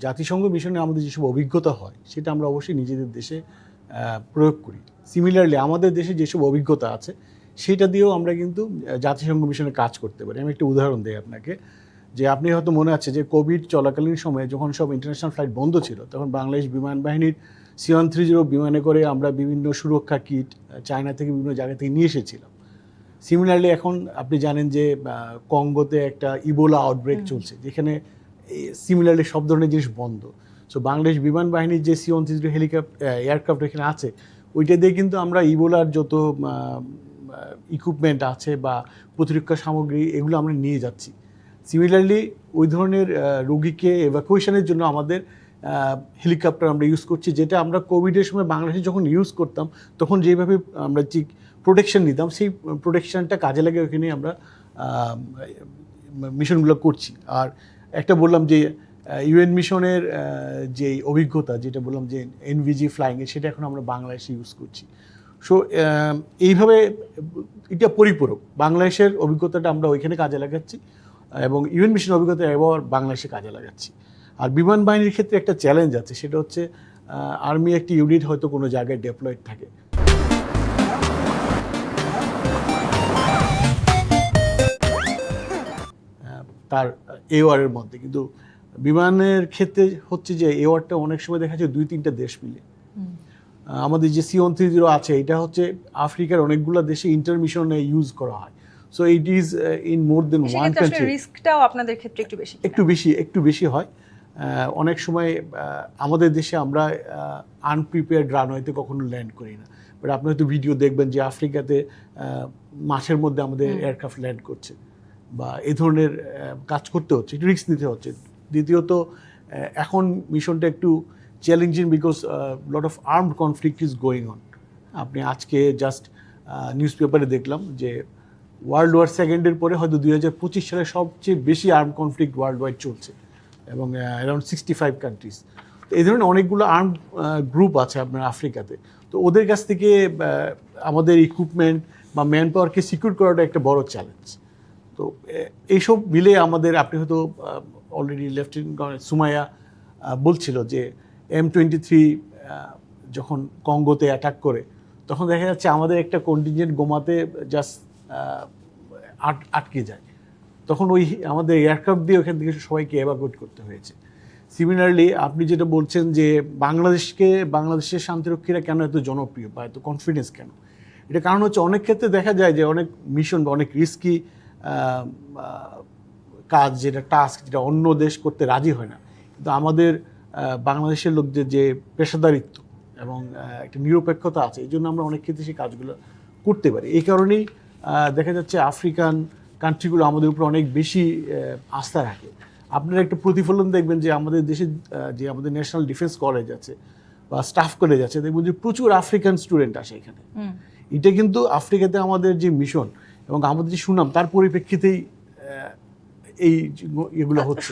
জাতিসংঘ মিশনে আমাদের যেসব অভিজ্ঞতা হয় সেটা আমরা অবশ্যই নিজেদের দেশে প্রয়োগ করি। সিমিলারলি আমাদের দেশে যেসব অভিজ্ঞতা আছে সেটা দিয়েও আমরা কিন্তু জাতিসংঘ মিশনে কাজ করতে পারি। আমি একটা উদাহরণ দিই আপনাকে, যে আপনি হয়তো মনে আছে যে কোভিড চলাকালীন সময়ে যখন সব ইন্টারন্যাশনাল ফ্লাইট বন্ধ ছিল, তখন বাংলাদেশ বিমান বাহিনীর C-130 বিমানে করে আমরা বিভিন্ন সুরক্ষা কিট চায়না থেকে বিভিন্ন জায়গা থেকে নিয়ে এসেছিলাম। সিমিলারলি এখন আপনি জানেন যে কঙ্গোতে একটা ইবোলা আউটব্রেক চলছে, যেখানে সিমিলারলি সব ধরনের জিনিস বন্ধ। সো বাংলাদেশ বিমান বাহিনীর যে C-130 এয়ারক্রাফট এখানে আছে, ওইটা দিয়ে কিন্তু আমরা ইবোলার যত ইকুইপমেন্ট আছে বা প্রতিরক্ষা সামগ্রী এগুলো আমরা নিয়ে যাচ্ছি। সিমিলারলি ওই ধরনের রোগীকে এভাকুয়েশনের জন্য আমাদের হেলিকপ্টার আমরা ইউজ করছি, যেটা আমরা কোভিডের সময় বাংলাদেশে যখন ইউজ করতাম তখন যেভাবে আমরা যে প্রোটেকশন নিতাম সেই প্রোটেকশনটা কাজে লাগে ওইখানে আমরা মিশনগুলো করছি। আর একটা বললাম যে UN মিশনের যে অভিজ্ঞতা, যেটা বললাম যে NVG ফ্লাইংয়ে, সেটা এখন আমরা বাংলাদেশে ইউজ করছি। সো এইভাবে এটা পরিপূরক, বাংলাদেশের অভিজ্ঞতাটা আমরা ওইখানে কাজে লাগাচ্ছি এবং UN মিশনের অভিজ্ঞতা এবার বাংলাদেশে কাজে লাগাচ্ছি। আর বিমান বাহিনীর ক্ষেত্রে একটা চ্যালেঞ্জ আছে, সেটা হচ্ছে আর্মি একটি ইউনিট হয়তো কোনো জায়গায় ডেপ্লয়েড থাকে, তার এওয়ারের মধ্যে, কিন্তু বিমানের ক্ষেত্রে হচ্ছে যে এওয়ারটা অনেক সময় দেখা যায় 2-3টা দেশ মিলে। আমাদের যে C-130 আছে এটা হচ্ছে আফ্রিকার অনেকগুলো দেশে ইন্টারমিশনে ইউজ করা হয়। So it is in more than one country. রিস্কটাও আপনাদের ক্ষেত্রে একটু বেশি হয়। অনেক সময় আমাদের দেশে আমরা আনপ্রিপেয়ার্ড রানওয়েতে কখনো ল্যান্ড করি না, বাট আপনি হয়তো ভিডিও দেখবেন যে আফ্রিকাতে মাসের মধ্যে আমাদের এয়ারক্রাফট ল্যান্ড করছে বা এই ধরনের কাজ করতে হচ্ছে, একটু রিস্ক নিতে হচ্ছে। দ্বিতীয়ত এখন মিশনটা একটু challenging because lot of armed conflict is going on. আপনি আজকে জাস্ট নিউজ পেপারে দেখলাম যে ওয়ার্ল্ড ওয়ার সেকেন্ডের পরে হয়তো 2025 সালে সবচেয়ে বেশি আর্ম কনফ্লিক্ট ওয়ার্ল্ড ওয়াইড চলছে এবং অ্যারাউন্ড 65 কান্ট্রিজ। তো এই ধরনের অনেকগুলো আর্ম গ্রুপ আছে আপনার আফ্রিকাতে। তো ওদের কাছ থেকে আমাদের ইকুইপমেন্ট বা ম্যান পাওয়ারকে সিকিউর করাটা একটা বড় চ্যালেঞ্জ। তো এইসব মিলে আমাদের, আপনি হয়তো অলরেডি লেফটেন্যান্ট সুমাইয়া বলছিল যে M23 যখন কঙ্গোতে অ্যাটাক করে, তখন দেখা যাচ্ছে আমাদের একটা কন্টিনজেন্ট গোমাতে জাস্ট আটকে যায়, তখন ওই আমাদের এয়ারক্রাফট দিয়ে ওখান থেকে সবাইকে এভাকুয়েট করতে হয়েছে। সিমিলারলি আপনি যেটা বলছেন যে বাংলাদেশের শান্তিরক্ষীরা কেন এত জনপ্রিয় বা এত কনফিডেন্স কেন, এটা কারণ হচ্ছে অনেক ক্ষেত্রে দেখা যায় যে অনেক মিশন বা অনেক রিস্কি কাজ, যেটা টাস্ক, যেটা অন্য দেশ করতে রাজি হয় না, কিন্তু আমাদের বাংলাদেশের লোকদের যে পেশাদারিত্ব এবং একটা নিরপেক্ষতা আছে, এই জন্য আমরা অনেক ক্ষেত্রে সেই কাজগুলো করতে পারি। এই কারণেই দেখা যাচ্ছে আফ্রিকান কান্ট্রিগুলো আমাদের উপর অনেক বেশি আস্থা রাখে। আপনারা একটা প্রতিফলন দেখবেন যে আমাদের দেশে যে আমাদের ন্যাশনাল ডিফেন্স কলেজ আছে বা স্টাফ কলেজ আছে, দেখবেন যে প্রচুর আফ্রিকান স্টুডেন্ট আসে এখানে। এটা কিন্তু আফ্রিকাতে আমাদের যে মিশন এবং আমাদের যে সুনাম, তার পরিপ্রেক্ষিতেই এই এগুলো হচ্ছে।